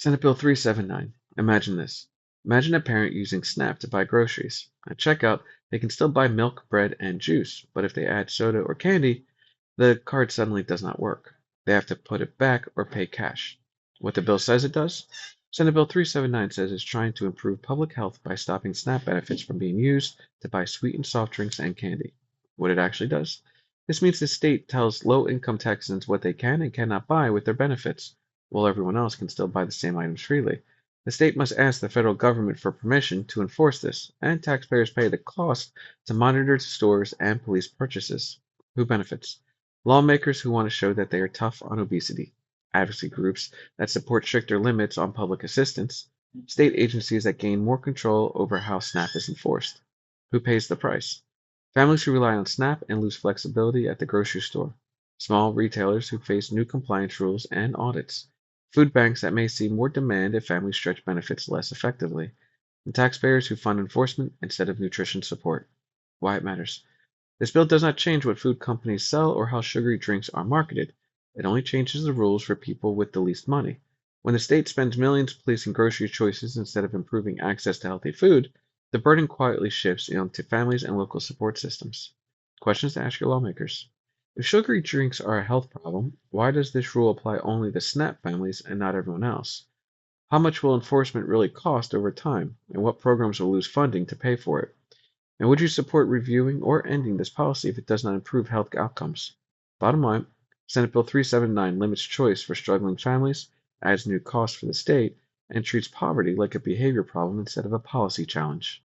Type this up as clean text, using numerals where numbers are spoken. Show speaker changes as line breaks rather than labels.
Senate Bill 379. Imagine this. Imagine a parent using SNAP to buy groceries. At checkout, they can still buy milk, bread, and juice, but if they add soda or candy, the card suddenly does not work. They have to put it back or pay cash. What the bill says it does? Senate Bill 379 says it's trying to improve public health by stopping SNAP benefits from being used to buy sweetened soft drinks and candy. What it actually does? This means the state tells low-income Texans what they can and cannot buy with their benefits, while everyone else can still buy the same items freely. The state must ask the federal government for permission to enforce this, and taxpayers pay the cost to monitor stores and police purchases. Who benefits? Lawmakers who want to show that they are tough on obesity, advocacy groups that support stricter limits on public assistance, state agencies that gain more control over how SNAP is enforced. Who pays the price? Families who rely on SNAP and lose flexibility at the grocery store, small retailers who face new compliance rules and audits, food banks that may see more demand if families stretch benefits less effectively, and taxpayers who fund enforcement instead of nutrition support. Why it matters. This bill does not change what food companies sell or how sugary drinks are marketed. It only changes the rules for people with the least money. When the state spends millions policing grocery choices instead of improving access to healthy food, the burden quietly shifts onto families and local support systems. Questions to ask your lawmakers. If sugary drinks are a health problem, why does this rule apply only to SNAP families and not everyone else? How much will enforcement really cost over time, and what programs will lose funding to pay for it? And would you support reviewing or ending this policy if it does not improve health outcomes? Bottom line, Senate Bill 379 limits choice for struggling families, adds new costs for the state, and treats poverty like a behavior problem instead of a policy challenge.